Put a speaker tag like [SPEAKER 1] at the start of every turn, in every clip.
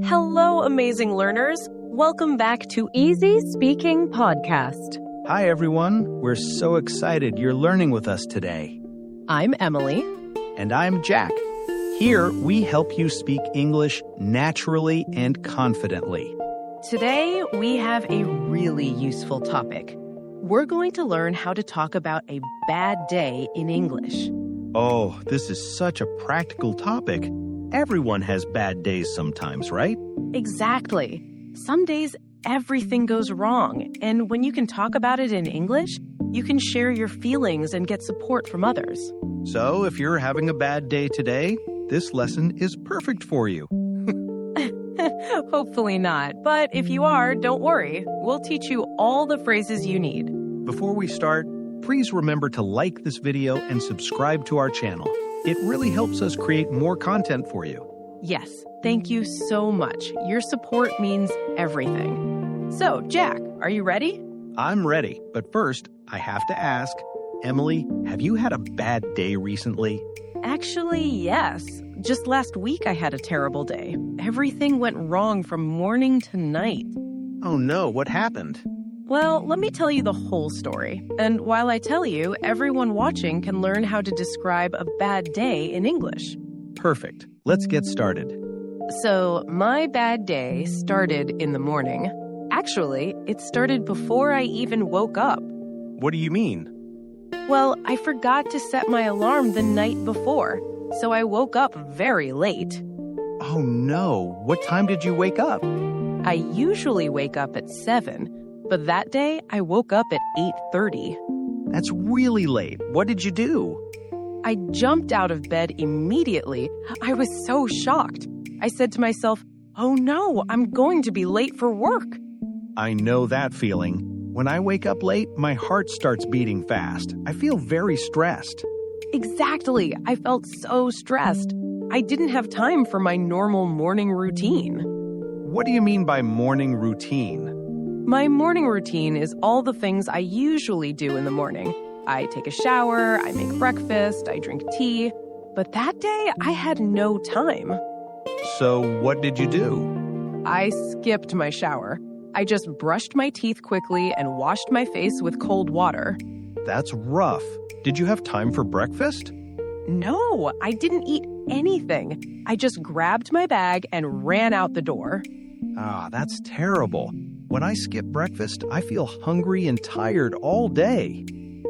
[SPEAKER 1] Hello, amazing learners. Welcome back to Easy Speaking Podcast.
[SPEAKER 2] Hi, everyone. We're so excited you're learning with us today.
[SPEAKER 1] I'm Emily.
[SPEAKER 2] And I'm Jack. Here, we help you speak English naturally and confidently.
[SPEAKER 1] Today, we have a really useful topic. We're going to learn how to talk about a bad day in English.
[SPEAKER 2] Oh, this is such a practical topic. Everyone has bad days sometimes, right?
[SPEAKER 1] Exactly. Some days, everything goes wrong, and when you can talk about it in English, you can share your feelings and get support from others.
[SPEAKER 2] So, if you're having a bad day today, this lesson is perfect for you.
[SPEAKER 1] Hopefully not, but if you are, don't worry. We'll teach you all the phrases you need.
[SPEAKER 2] Before we start, please remember to like this video and subscribe to our channel. It really helps us create more content for you.
[SPEAKER 1] Yes, thank you so much. Your support means everything. So, Jack, are you ready?
[SPEAKER 2] I'm ready, but first, I have to ask, Emily, have you had a bad day recently?
[SPEAKER 1] Actually, yes. Just last week I had a terrible day. Everything went wrong from morning to night.
[SPEAKER 2] Oh no, what happened?
[SPEAKER 1] Well, let me tell you the whole story. And while I tell you, everyone watching can learn how to describe a bad day in English.
[SPEAKER 2] Perfect. Let's get started.
[SPEAKER 1] So, my bad day started in the morning. Actually, it started before I even woke up.
[SPEAKER 2] What do you mean?
[SPEAKER 1] Well, I forgot to set my alarm the night before, so I woke up very late.
[SPEAKER 2] Oh no, what time did you wake up?
[SPEAKER 1] I usually wake up at 7, but that day I woke up at 8:30.
[SPEAKER 2] That's really late. What did you do?
[SPEAKER 1] I jumped out of bed immediately. I was so shocked. I said to myself, "Oh no, I'm going to be late for work."
[SPEAKER 2] I know that feeling. When I wake up late, my heart starts beating fast. I feel very stressed.
[SPEAKER 1] Exactly. I felt so stressed. I didn't have time for my normal morning routine.
[SPEAKER 2] What do you mean by morning routine?
[SPEAKER 1] My morning routine is all the things I usually do in the morning. I take a shower, I make breakfast, I drink tea. But that day, I had no time.
[SPEAKER 2] So what did you do?
[SPEAKER 1] I skipped my shower. I just brushed my teeth quickly and washed my face with cold water.
[SPEAKER 2] That's rough. Did you have time for breakfast?
[SPEAKER 1] No, I didn't eat anything. I just grabbed my bag and ran out the door.
[SPEAKER 2] Ah, that's terrible. When I skip breakfast, I feel hungry and tired all day.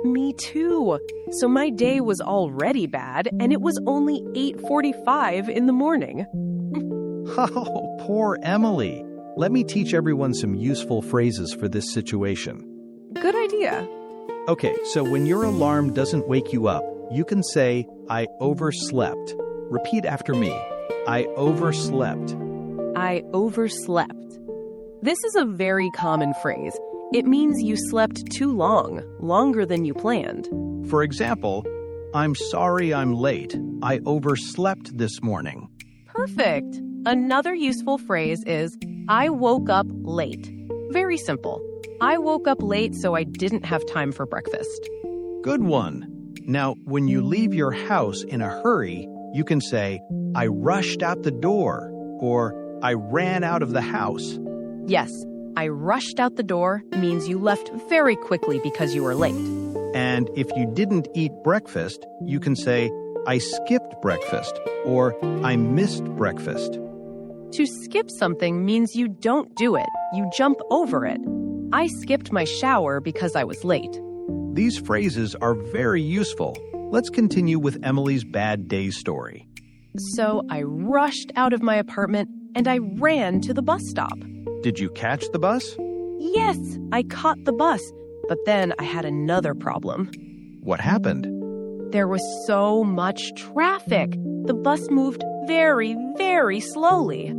[SPEAKER 1] Me too. So my day was already bad, and it was only 8:45 in the morning.
[SPEAKER 2] Oh, poor Emily. Let me teach everyone some useful phrases for this situation.
[SPEAKER 1] Good idea.
[SPEAKER 2] Okay, so when your alarm doesn't wake you up, you can say, I overslept. Repeat after me. I overslept.
[SPEAKER 1] I overslept. This is a very common phrase. It means you slept too long, longer than you planned.
[SPEAKER 2] For example, I'm sorry I'm late. I overslept this morning.
[SPEAKER 1] Perfect. Another useful phrase is, I woke up late. Very simple. I woke up late so I didn't have time for breakfast.
[SPEAKER 2] Good one. Now, when you leave your house in a hurry, you can say, I rushed out the door, or I ran out of the house.
[SPEAKER 1] Yes, I rushed out the door means you left very quickly because you were late.
[SPEAKER 2] And if you didn't eat breakfast, you can say, I skipped breakfast, or I missed breakfast.
[SPEAKER 1] To skip something means you don't do it. You jump over it. I skipped my shower because I was late.
[SPEAKER 2] These phrases are very useful. Let's continue with Emily's bad day story.
[SPEAKER 1] So I rushed out of my apartment and I ran to the bus stop.
[SPEAKER 2] Did you catch the bus?
[SPEAKER 1] Yes, I caught the bus, but then I had another problem.
[SPEAKER 2] What happened?
[SPEAKER 1] There was so much traffic. The bus moved very, very slowly.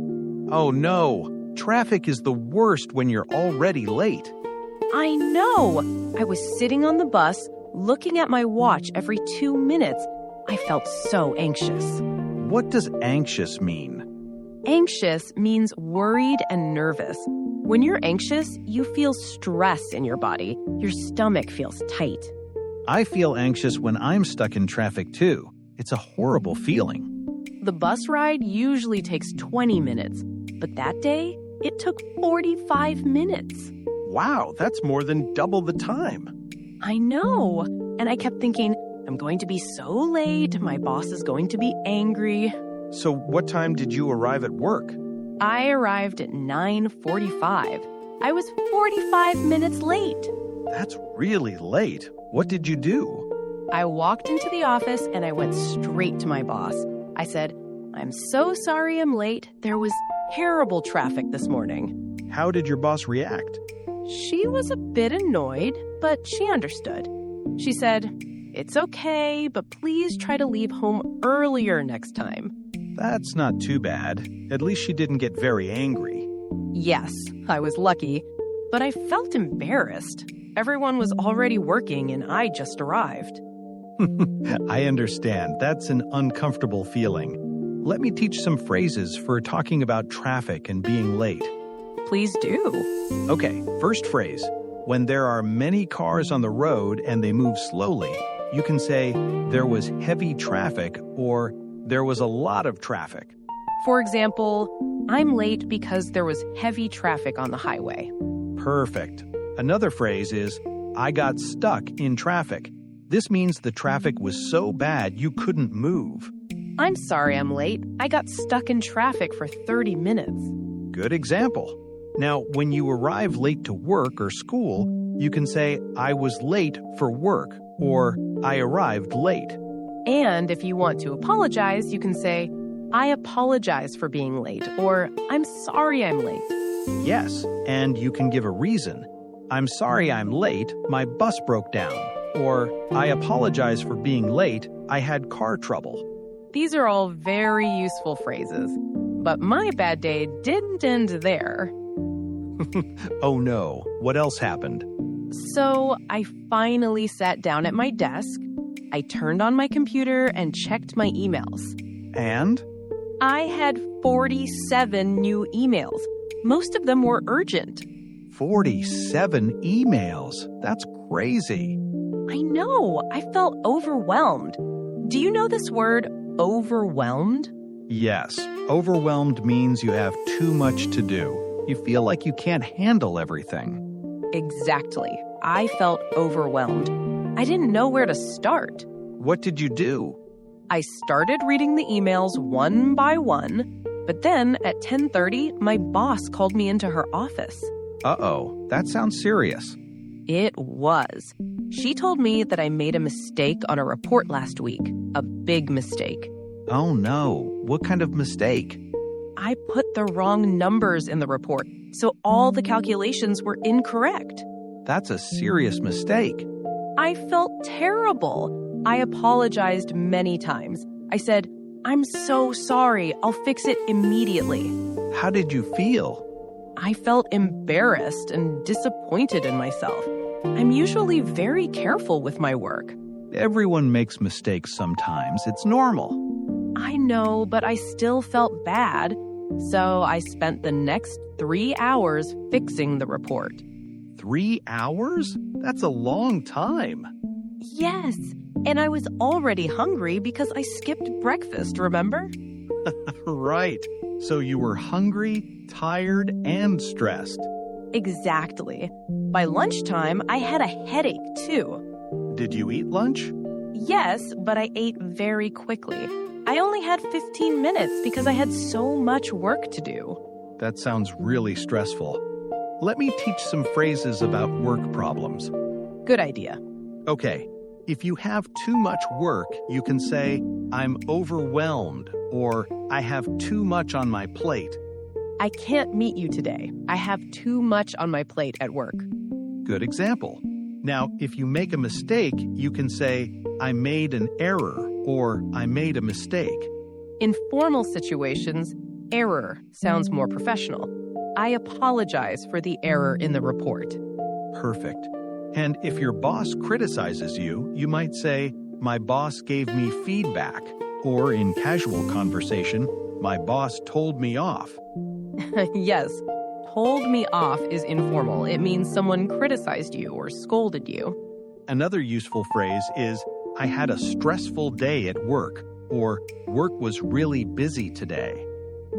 [SPEAKER 2] Oh no, traffic is the worst when you're already late.
[SPEAKER 1] I know. I was sitting on the bus, looking at my watch every 2 minutes. I felt so anxious.
[SPEAKER 2] What does anxious mean?
[SPEAKER 1] Anxious means worried and nervous. When you're anxious, you feel stress in your body. Your stomach feels tight.
[SPEAKER 2] I feel anxious when I'm stuck in traffic too. It's a horrible feeling.
[SPEAKER 1] The bus ride usually takes 20 minutes. But that day, it took 45 minutes.
[SPEAKER 2] Wow, that's more than double the time.
[SPEAKER 1] I know. And I kept thinking, I'm going to be so late, my boss is going to be angry.
[SPEAKER 2] So what time did you arrive at work?
[SPEAKER 1] I arrived at 9:45. I was 45 minutes late.
[SPEAKER 2] That's really late. What did you do?
[SPEAKER 1] I walked into the office and I went straight to my boss. I said, I'm so sorry I'm late. There was terrible traffic this morning.
[SPEAKER 2] How did your boss react?
[SPEAKER 1] She was a bit annoyed, but she understood. She said, it's okay, but please try to leave home earlier next time.
[SPEAKER 2] That's not too bad. At least she didn't get very angry.
[SPEAKER 1] Yes, I was lucky, but I felt embarrassed. Everyone was already working and I just arrived.
[SPEAKER 2] I understand. That's an uncomfortable feeling. Let me teach some phrases for talking about traffic and being late.
[SPEAKER 1] Please do.
[SPEAKER 2] Okay, first phrase. When there are many cars on the road and they move slowly, you can say, there was heavy traffic or there was a lot of traffic.
[SPEAKER 1] For example, I'm late because there was heavy traffic on the highway.
[SPEAKER 2] Perfect. Another phrase is, I got stuck in traffic. This means the traffic was so bad you couldn't move.
[SPEAKER 1] I'm sorry I'm late. I got stuck in traffic for 30 minutes.
[SPEAKER 2] Good example. Now, when you arrive late to work or school, you can say, I was late for work, or I arrived late.
[SPEAKER 1] And if you want to apologize, you can say, I apologize for being late, or I'm sorry I'm late.
[SPEAKER 2] Yes, and you can give a reason. I'm sorry I'm late, my bus broke down. Or, I apologize for being late, I had car trouble.
[SPEAKER 1] These are all very useful phrases. But my bad day didn't end there.
[SPEAKER 2] Oh no, what else happened?
[SPEAKER 1] So I finally sat down at my desk. I turned on my computer and checked my emails.
[SPEAKER 2] And?
[SPEAKER 1] I had 47 new emails. Most of them were urgent.
[SPEAKER 2] 47 emails? That's crazy.
[SPEAKER 1] I know. I felt overwhelmed. Do you know this word, overwhelmed?
[SPEAKER 2] Yes, overwhelmed means you have too much to do. You feel like you can't handle everything.
[SPEAKER 1] Exactly. I felt overwhelmed. I didn't know where to start.
[SPEAKER 2] What did you do?
[SPEAKER 1] I started reading the emails one by one, but then at 10:30, my boss called me into her office.
[SPEAKER 2] Uh-oh, that sounds serious.
[SPEAKER 1] It was. She told me that I made a mistake on a report last week. A big mistake.
[SPEAKER 2] Oh no, what kind of mistake?
[SPEAKER 1] I put the wrong numbers in the report, so all the calculations were incorrect.
[SPEAKER 2] That's a serious mistake.
[SPEAKER 1] I felt terrible. I apologized many times. I said, I'm so sorry. I'll fix it immediately.
[SPEAKER 2] How did you feel?
[SPEAKER 1] I felt embarrassed and disappointed in myself. I'm usually very careful with my work.
[SPEAKER 2] Everyone makes mistakes sometimes. It's normal.
[SPEAKER 1] I know, but I still felt bad. So I spent the next 3 hours fixing the report.
[SPEAKER 2] 3 hours? That's a long time.
[SPEAKER 1] Yes, and I was already hungry because I skipped breakfast, remember?
[SPEAKER 2] Right. So you were hungry, tired, and stressed.
[SPEAKER 1] Exactly. By lunchtime, I had a headache, too.
[SPEAKER 2] Did you eat lunch?
[SPEAKER 1] Yes, but I ate very quickly. I only had 15 minutes because I had so much work to do.
[SPEAKER 2] That sounds really stressful. Let me teach some phrases about work problems.
[SPEAKER 1] Good idea.
[SPEAKER 2] Okay, if you have too much work, you can say, I'm overwhelmed, or I have too much on my plate.
[SPEAKER 1] I can't meet you today. I have too much on my plate at work.
[SPEAKER 2] Good example. Now, if you make a mistake, you can say, I made an error, or I made a mistake.
[SPEAKER 1] In formal situations, error sounds more professional. I apologize for the error in the report.
[SPEAKER 2] Perfect. And if your boss criticizes you, you might say, my boss gave me feedback. Or in casual conversation, my boss told me off.
[SPEAKER 1] Yes, told me off is informal. It means someone criticized you or scolded you.
[SPEAKER 2] Another useful phrase is, I had a stressful day at work, or work was really busy today.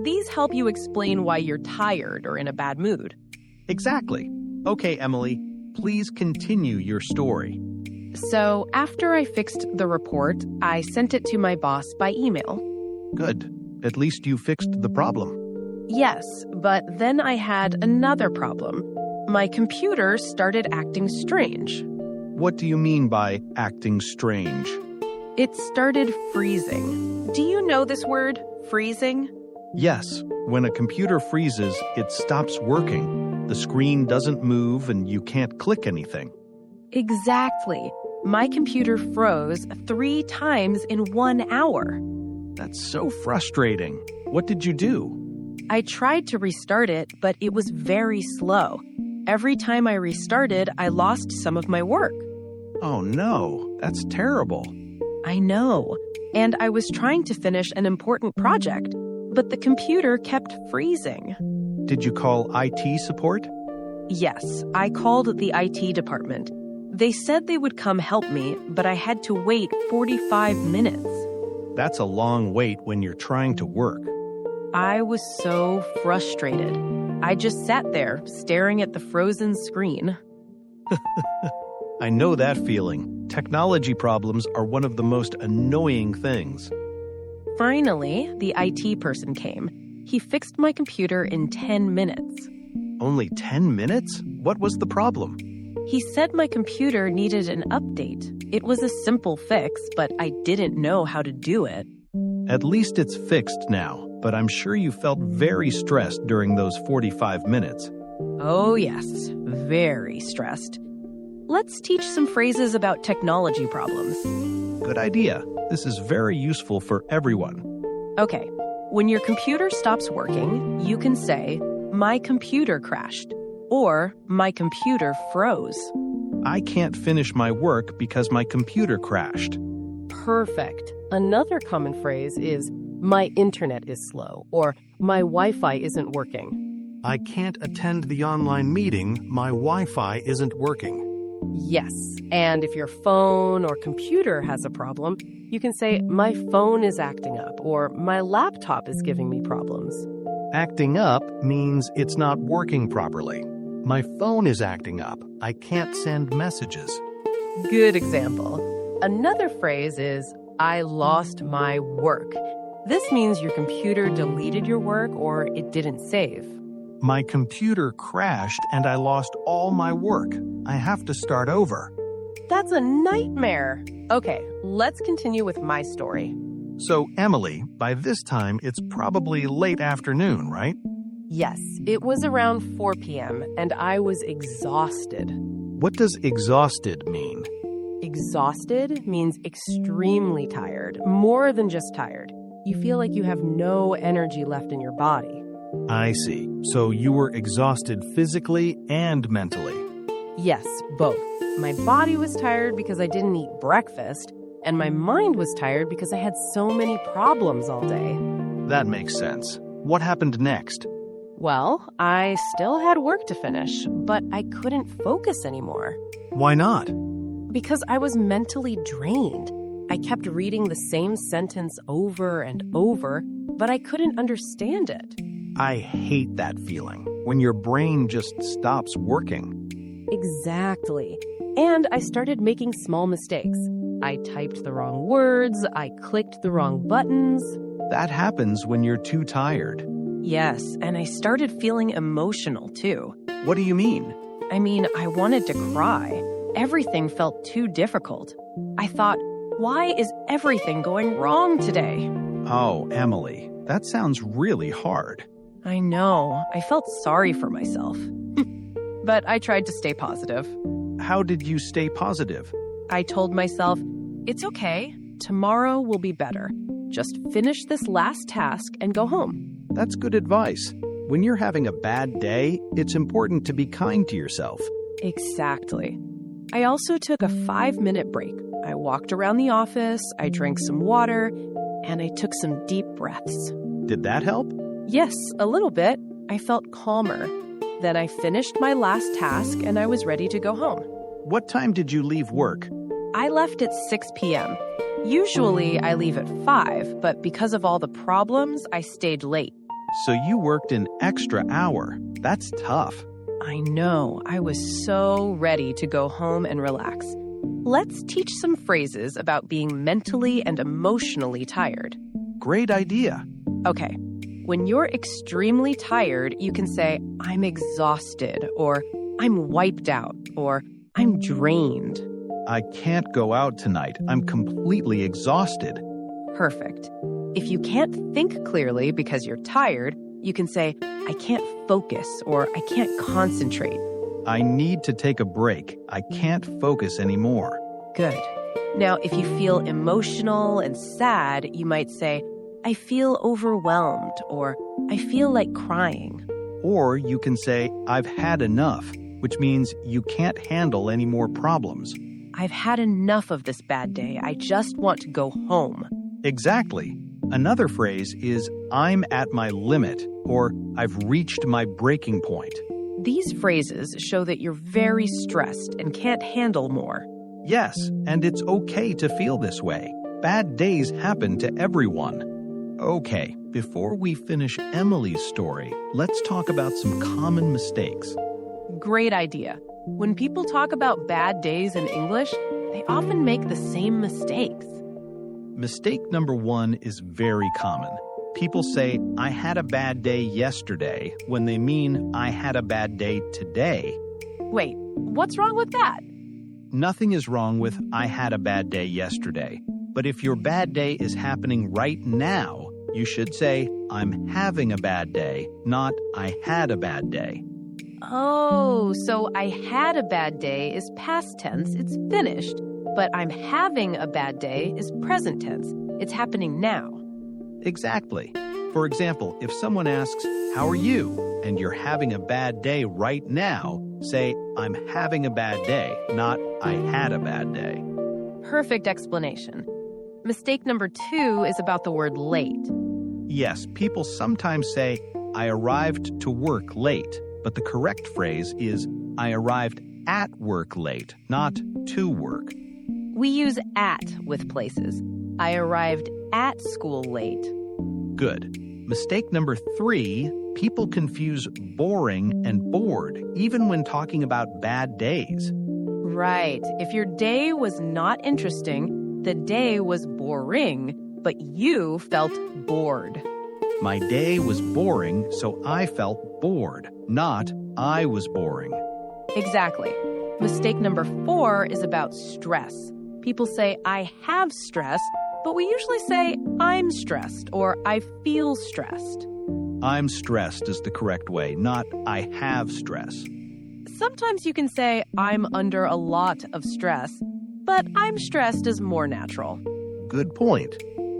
[SPEAKER 1] These help you explain why you're tired or in a bad mood.
[SPEAKER 2] Exactly. Okay, Emily, please continue your story.
[SPEAKER 1] So after I fixed the report, I sent it to my boss by email.
[SPEAKER 2] Good. At least you fixed the problem.
[SPEAKER 1] Yes, but then I had another problem. My computer started acting strange.
[SPEAKER 2] What do you mean by acting strange?
[SPEAKER 1] It started freezing. Do you know this word, freezing?
[SPEAKER 2] Yes, when a computer freezes, it stops working. The screen doesn't move and you can't click anything.
[SPEAKER 1] Exactly. My computer froze 3 times in 1 hour.
[SPEAKER 2] That's so frustrating. What did you do?
[SPEAKER 1] I tried to restart it, but it was very slow. Every time I restarted, I lost some of my work.
[SPEAKER 2] Oh no, that's terrible.
[SPEAKER 1] I know. And I was trying to finish an important project, but the computer kept freezing.
[SPEAKER 2] Did you call IT support?
[SPEAKER 1] Yes, I called the IT department. They said they would come help me, but I had to wait 45 minutes.
[SPEAKER 2] That's a long wait when you're trying to work.
[SPEAKER 1] I was so frustrated. I just sat there, staring at the frozen screen.
[SPEAKER 2] I know that feeling. Technology problems are one of the most annoying things.
[SPEAKER 1] Finally, the IT person came. He fixed my computer in 10 minutes.
[SPEAKER 2] Only 10 minutes? What was the problem?
[SPEAKER 1] He said my computer needed an update. It was a simple fix, but I didn't know how to do it.
[SPEAKER 2] At least it's fixed now, but I'm sure you felt very stressed during those 45 minutes.
[SPEAKER 1] Oh yes, very stressed. Let's teach some phrases about technology problems.
[SPEAKER 2] Good idea. This is very useful for everyone.
[SPEAKER 1] Okay, when your computer stops working, you can say, "My computer crashed," or "My computer froze."
[SPEAKER 2] I can't finish my work because my computer crashed.
[SPEAKER 1] Perfect. Another common phrase is, "My internet is slow," or "My Wi-Fi isn't working."
[SPEAKER 3] I can't attend the online meeting. My Wi-Fi isn't working.
[SPEAKER 1] Yes, and if your phone or computer has a problem, you can say, "My phone is acting up," or "My laptop is giving me problems."
[SPEAKER 3] Acting up means it's not working properly. My phone is acting up. I can't send messages.
[SPEAKER 1] Good example. Another phrase is, "I lost my work." This means your computer deleted your work or it didn't save.
[SPEAKER 3] My computer crashed and I lost all my work. I have to start over.
[SPEAKER 1] That's a nightmare. Okay, let's continue with my story.
[SPEAKER 3] So, Emily, by this time, it's probably late afternoon, right?
[SPEAKER 1] Yes, it was around 4 p.m. and I was exhausted.
[SPEAKER 3] What does exhausted mean?
[SPEAKER 1] Exhausted means extremely tired, more than just tired. You feel like you have no energy left in your body.
[SPEAKER 3] I see. So you were exhausted physically and mentally.
[SPEAKER 1] Yes, both. My body was tired because I didn't eat breakfast, and my mind was tired because I had so many problems all day.
[SPEAKER 3] That makes sense. What happened next?
[SPEAKER 1] Well, I still had work to finish, but I couldn't focus anymore.
[SPEAKER 3] Why not?
[SPEAKER 1] Because I was mentally drained. I kept reading the same sentence over and over, but I couldn't understand it.
[SPEAKER 3] I hate that feeling, when your brain just stops working.
[SPEAKER 1] Exactly. And I started making small mistakes. I typed the wrong words, I clicked the wrong buttons.
[SPEAKER 2] That happens when you're too tired.
[SPEAKER 1] Yes, and I started feeling emotional too.
[SPEAKER 2] What do you mean?
[SPEAKER 1] I mean, I wanted to cry. Everything felt too difficult. I thought, why is everything going wrong today?
[SPEAKER 2] Oh, Emily, that sounds really hard.
[SPEAKER 1] I know. I felt sorry for myself. But I tried to stay positive.
[SPEAKER 2] How did you stay positive?
[SPEAKER 1] I told myself, it's okay. Tomorrow will be better. Just finish this last task and go home.
[SPEAKER 2] That's good advice. When you're having a bad day, it's important to be kind to yourself.
[SPEAKER 1] Exactly. I also took a 5-minute break. I walked around the office, I drank some water, and I took some deep breaths.
[SPEAKER 2] Did that help?
[SPEAKER 1] Yes, a little bit. I felt calmer. Then I finished my last task and I was ready to go home.
[SPEAKER 2] What time did you leave work?
[SPEAKER 1] I left at 6 p.m. Usually I leave at 5, but because of all the problems, I stayed late.
[SPEAKER 2] so you worked an extra hour. That's tough.
[SPEAKER 1] I know. I was so ready to go home and relax. Let's teach some phrases about being mentally and emotionally tired.
[SPEAKER 2] Great idea.
[SPEAKER 1] Okay. When you're extremely tired, you can say, I'm exhausted, or I'm wiped out, or I'm drained.
[SPEAKER 2] I can't go out tonight. I'm completely exhausted.
[SPEAKER 1] Perfect. If you can't think clearly because you're tired, you can say, I can't focus, or I can't concentrate.
[SPEAKER 2] I need to take a break. I can't focus anymore.
[SPEAKER 1] Good. Now, if you feel emotional and sad, you might say, I feel overwhelmed, or I feel like crying.
[SPEAKER 2] Or you can say, I've had enough, which means you can't handle any more problems.
[SPEAKER 1] I've had enough of this bad day. I just want to go home.
[SPEAKER 2] Exactly. Another phrase is, I'm at my limit, or I've reached my breaking point.
[SPEAKER 1] These phrases show that you're very stressed and can't handle more.
[SPEAKER 2] Yes, and it's okay to feel this way. Bad days happen to everyone. Okay, before we finish Emily's story, let's talk about some common mistakes.
[SPEAKER 1] Great idea. When people talk about bad days in English, they often make the same mistakes.
[SPEAKER 2] Mistake number 1 is very common. People say, I had a bad day yesterday, when they mean I had a bad day today.
[SPEAKER 1] Wait, what's wrong with that?
[SPEAKER 2] Nothing is wrong with I had a bad day yesterday. But if your bad day is happening right now, you should say, I'm having a bad day, not I had a bad day.
[SPEAKER 1] Oh, so I had a bad day is past tense, it's finished. But I'm having a bad day is present tense, it's happening now.
[SPEAKER 2] Exactly. For example, if someone asks, how are you? And you're having a bad day right now, say, I'm having a bad day, not I had a bad day.
[SPEAKER 1] Perfect explanation. Mistake number 2 is about the word late.
[SPEAKER 2] Yes, people sometimes say, I arrived to work late, but the correct phrase is, I arrived at work late, not to work.
[SPEAKER 1] We use at with places. I arrived at school late.
[SPEAKER 2] Good. Mistake number 3, people confuse boring and bored, even when talking about bad days.
[SPEAKER 1] Right. If your day was not interesting, the day was boring, but you felt bored.
[SPEAKER 2] My day was boring, so I felt bored, not I was boring.
[SPEAKER 1] Exactly. Mistake number 4 is about stress. People say, I have stress, but we usually say, I'm stressed, or I feel stressed.
[SPEAKER 2] I'm stressed is the correct way, not I have stress.
[SPEAKER 1] Sometimes you can say, I'm under a lot of stress, but I'm stressed is more natural.
[SPEAKER 2] Good point.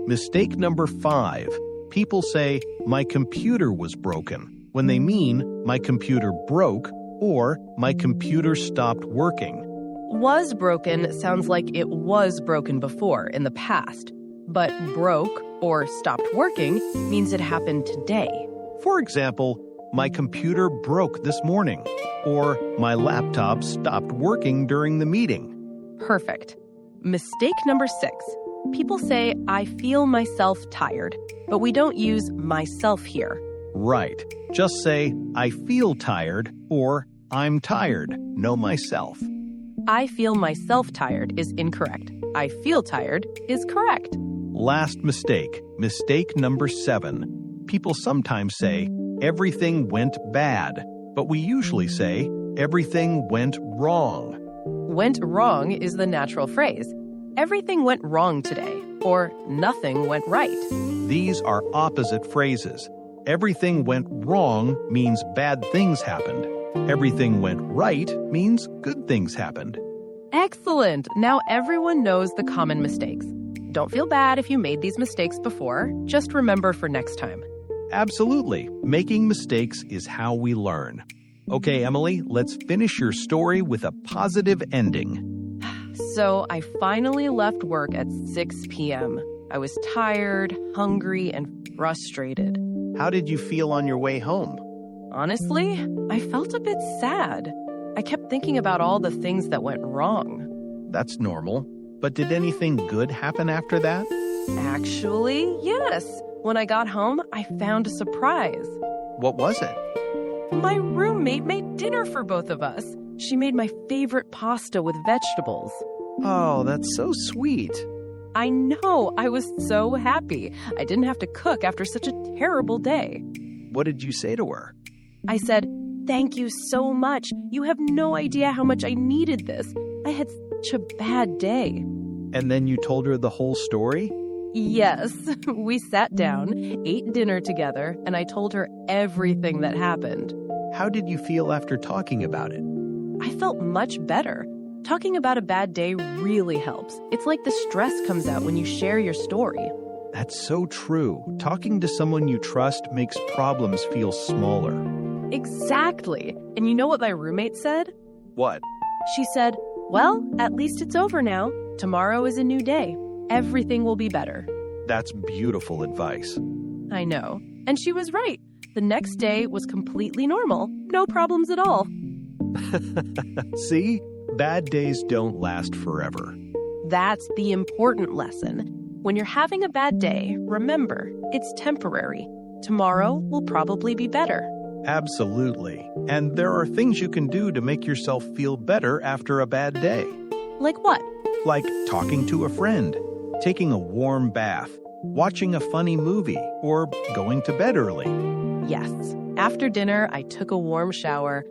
[SPEAKER 2] Mistake number 5. People say, my computer was broken, when they mean my computer broke or my computer stopped working.
[SPEAKER 1] Was broken sounds like it was broken before in the past, but broke or stopped working means it happened today.
[SPEAKER 2] For example, my computer broke this morning, or my laptop stopped working during the meeting.
[SPEAKER 1] Perfect. Mistake number 6. People say, I feel myself tired, but we don't use myself here.
[SPEAKER 2] Right. Just say, I feel tired, or I'm tired. Know myself.
[SPEAKER 1] I feel myself tired is incorrect. I feel tired is correct.
[SPEAKER 2] Last mistake. Mistake number 7. People sometimes say, everything went bad, but we usually say, everything went wrong.
[SPEAKER 1] Went wrong is the natural phrase. Everything went wrong today, or nothing went right.
[SPEAKER 2] These are opposite phrases. Everything went wrong means bad things happened. Everything went right means good things happened.
[SPEAKER 1] Excellent! Now everyone knows the common mistakes. Don't feel bad if you made these mistakes before. Just remember for next time.
[SPEAKER 2] Absolutely. Making mistakes is how we learn. Okay, Emily, let's finish your story with a positive ending.
[SPEAKER 1] So I finally left work at 6 p.m. I was tired, hungry, and frustrated.
[SPEAKER 2] How did you feel on your way home?
[SPEAKER 1] Honestly, I felt a bit sad. I kept thinking about all the things that went wrong.
[SPEAKER 2] That's normal. But did anything good happen after that?
[SPEAKER 1] Actually, yes. When I got home, I found a surprise.
[SPEAKER 2] What was it?
[SPEAKER 1] My roommate made dinner for both of us. She made my favorite pasta with vegetables.
[SPEAKER 2] Oh, that's so sweet.
[SPEAKER 1] I know, I was so happy. I didn't have to cook after such a terrible day.
[SPEAKER 2] What did you say to her?
[SPEAKER 1] I said, "Thank you so much. You have no idea how much I needed this. I had such a bad day."
[SPEAKER 2] And then you told her the whole story?
[SPEAKER 1] Yes, we sat down, ate dinner together, and I told her everything that happened.
[SPEAKER 2] How did you feel after talking about it?
[SPEAKER 1] I felt much better. Talking about a bad day really helps. It's like the stress comes out when you share your story.
[SPEAKER 2] That's so true. Talking to someone you trust makes problems feel smaller.
[SPEAKER 1] Exactly. And you know what my roommate said?
[SPEAKER 2] What?
[SPEAKER 1] She said, "Well, at least it's over now. Tomorrow is a new day. Everything will be better."
[SPEAKER 2] That's beautiful advice.
[SPEAKER 1] I know. And she was right. The next day was completely normal. No problems at all.
[SPEAKER 2] See? Bad days don't last forever.
[SPEAKER 1] That's the important lesson. When you're having a bad day, remember, it's temporary. Tomorrow will probably be better.
[SPEAKER 2] Absolutely. And there are things you can do to make yourself feel better after a bad day.
[SPEAKER 1] Like what?
[SPEAKER 2] Like talking to a friend, taking a warm bath, watching a funny movie, or going to bed early.
[SPEAKER 1] Yes. After dinner, I took a warm shower,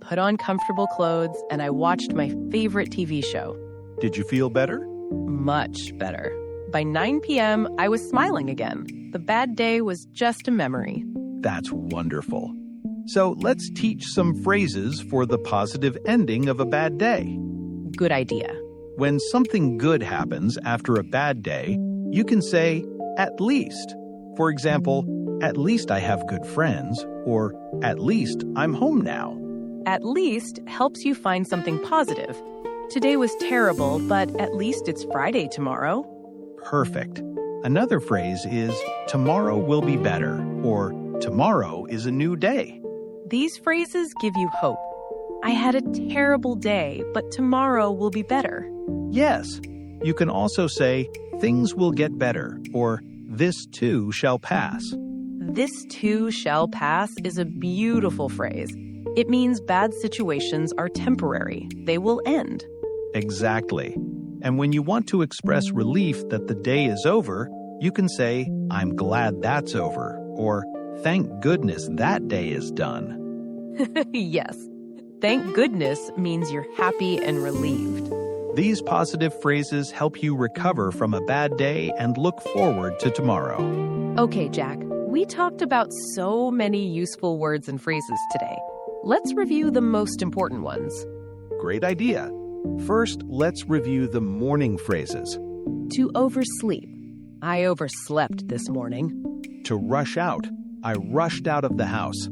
[SPEAKER 1] put on comfortable clothes, and I watched my favorite TV show.
[SPEAKER 2] Did you feel better?
[SPEAKER 1] Much better. By 9 p.m., I was smiling again. The bad day was just a memory.
[SPEAKER 2] That's wonderful. So let's teach some phrases for the positive ending of a bad day.
[SPEAKER 1] Good idea.
[SPEAKER 2] When something good happens after a bad day, you can say, "at least." For example, "At least I have good friends," or "At least I'm home now."
[SPEAKER 1] At least helps you find something positive. Today was terrible, but at least it's Friday tomorrow.
[SPEAKER 2] Perfect. Another phrase is, "Tomorrow will be better," or "Tomorrow is a new day."
[SPEAKER 1] These phrases give you hope. I had a terrible day, but tomorrow will be better.
[SPEAKER 2] Yes. You can also say, "Things will get better," or "This too shall pass."
[SPEAKER 1] This too shall pass is a beautiful phrase. It means bad situations are temporary. They will end.
[SPEAKER 2] Exactly. And when you want to express relief that the day is over, you can say, "I'm glad that's over," or "Thank goodness that day is done."
[SPEAKER 1] Yes. Thank goodness means you're happy and relieved.
[SPEAKER 2] These positive phrases help you recover from a bad day and look forward to tomorrow.
[SPEAKER 1] Okay, Jack, we talked about so many useful words and phrases today. Let's review the most important ones.
[SPEAKER 2] Great idea. First, let's review the morning phrases.
[SPEAKER 1] To oversleep. I overslept this morning.
[SPEAKER 2] To rush out. I rushed out of the house.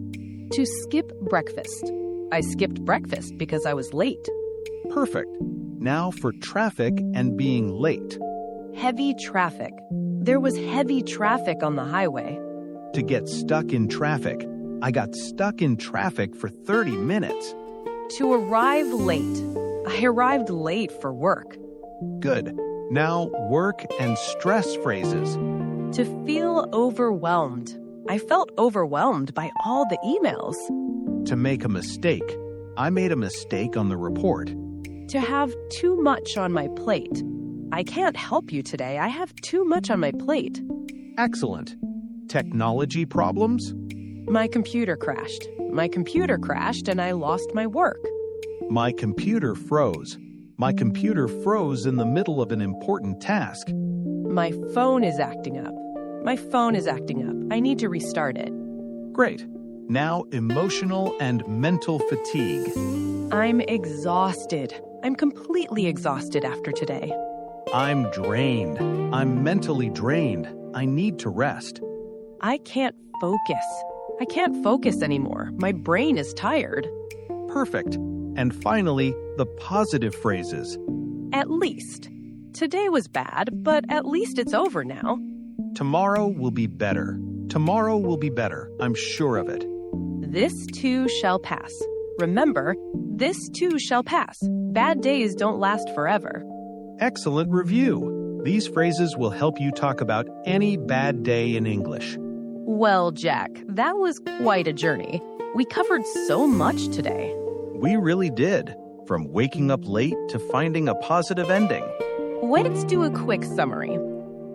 [SPEAKER 1] To skip breakfast. I skipped breakfast because I was late.
[SPEAKER 2] Perfect. Now for traffic and being late.
[SPEAKER 1] Heavy traffic. There was heavy traffic on the highway.
[SPEAKER 2] To get stuck in traffic. I got stuck in traffic for 30 minutes.
[SPEAKER 1] To arrive late. I arrived late for work.
[SPEAKER 2] Good. Now work and stress phrases.
[SPEAKER 1] To feel overwhelmed. I felt overwhelmed by all the emails.
[SPEAKER 2] To make a mistake. I made a mistake on the report.
[SPEAKER 1] To have too much on my plate. I can't help you today. I have too much on my plate.
[SPEAKER 2] Excellent. Technology problems?
[SPEAKER 1] My computer crashed. My computer crashed and I lost my work.
[SPEAKER 2] My computer froze. My computer froze in the middle of an important task.
[SPEAKER 1] My phone is acting up. My phone is acting up. I need to restart it.
[SPEAKER 2] Great. Now emotional and mental fatigue.
[SPEAKER 1] I'm exhausted. I'm completely exhausted after today.
[SPEAKER 2] I'm drained. I'm mentally drained. I need to rest.
[SPEAKER 1] I can't focus. I can't focus anymore. My brain is tired.
[SPEAKER 2] Perfect. And finally, the positive phrases.
[SPEAKER 1] At least. Today was bad, but at least it's over now.
[SPEAKER 2] Tomorrow will be better. Tomorrow will be better. I'm sure of it.
[SPEAKER 1] This too shall pass. Remember, this too shall pass. Bad days don't last forever.
[SPEAKER 2] Excellent review. These phrases will help you talk about any bad day in English.
[SPEAKER 1] Well, Jack, that was quite a journey. We covered so much today.
[SPEAKER 2] We really did, from waking up late to finding a positive ending.
[SPEAKER 1] Let's do a quick summary.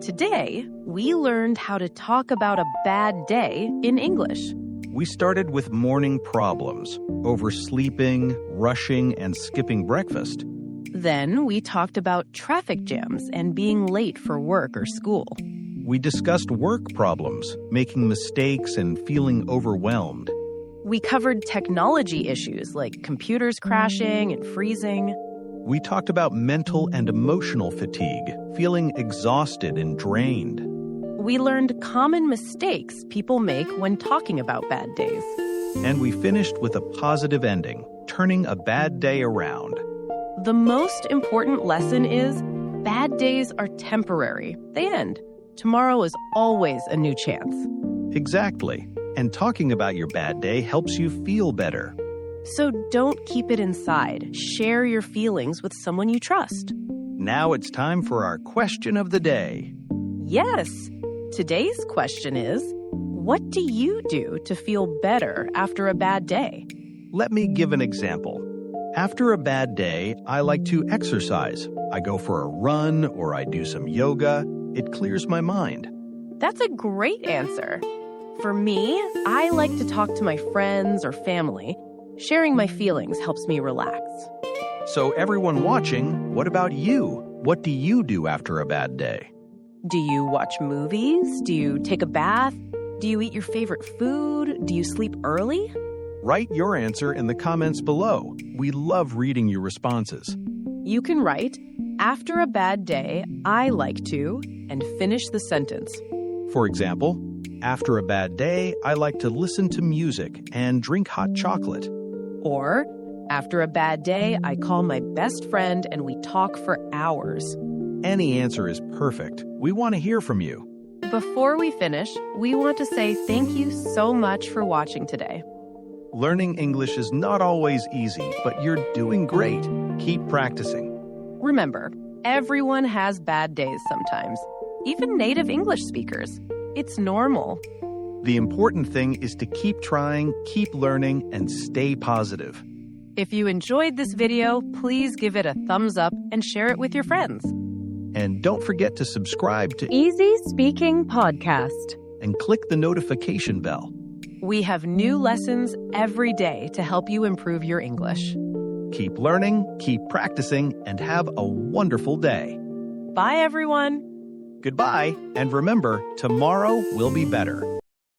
[SPEAKER 1] Today, we learned how to talk about a bad day in English.
[SPEAKER 2] We started with morning problems, oversleeping, rushing, and skipping breakfast.
[SPEAKER 1] Then we talked about traffic jams and being late for work or school.
[SPEAKER 2] We discussed work problems, making mistakes and feeling overwhelmed.
[SPEAKER 1] We covered technology issues like computers crashing and freezing.
[SPEAKER 2] We talked about mental and emotional fatigue, feeling exhausted and drained.
[SPEAKER 1] We learned common mistakes people make when talking about bad days.
[SPEAKER 2] And we finished with a positive ending, turning a bad day around.
[SPEAKER 1] The most important lesson is bad days are temporary. They end. Tomorrow is always a new chance.
[SPEAKER 2] Exactly. And talking about your bad day helps you feel better.
[SPEAKER 1] So don't keep it inside. Share your feelings with someone you trust.
[SPEAKER 2] Now it's time for our question of the day.
[SPEAKER 1] Yes. Today's question is, what do you do to feel better after a bad day?
[SPEAKER 2] Let me give an example. After a bad day, I like to exercise. I go for a run or I do some yoga. It clears my mind.
[SPEAKER 1] That's a great answer. For me, I like to talk to my friends or family. Sharing my feelings helps me relax.
[SPEAKER 2] So everyone watching, what about you? What do you do after a bad day?
[SPEAKER 1] Do you watch movies? Do you take a bath? Do you eat your favorite food? Do you sleep early?
[SPEAKER 2] Write your answer in the comments below. We love reading your responses.
[SPEAKER 1] You can write, after a bad day, I like to, and finish the sentence.
[SPEAKER 2] For example, after a bad day, I like to listen to music and drink hot chocolate.
[SPEAKER 1] Or, after a bad day, I call my best friend and we talk for hours.
[SPEAKER 2] Any answer is perfect. We want to hear from you.
[SPEAKER 1] Before we finish, we want to say thank you so much for watching today.
[SPEAKER 2] Learning English is not always easy, but you're doing great. Keep practicing.
[SPEAKER 1] Remember, everyone has bad days sometimes, even native English speakers. It's normal.
[SPEAKER 2] The important thing is to keep trying, keep learning, and stay positive.
[SPEAKER 1] If you enjoyed this video, please give it a thumbs up and share it with your friends.
[SPEAKER 2] And don't forget to subscribe to
[SPEAKER 1] Easy Speaking Podcast.
[SPEAKER 2] and click the notification bell.
[SPEAKER 1] We have new lessons every day to help you improve your English.
[SPEAKER 2] Keep learning, keep practicing, and have a wonderful day.
[SPEAKER 1] Bye, everyone.
[SPEAKER 2] Goodbye, and remember, tomorrow will be better.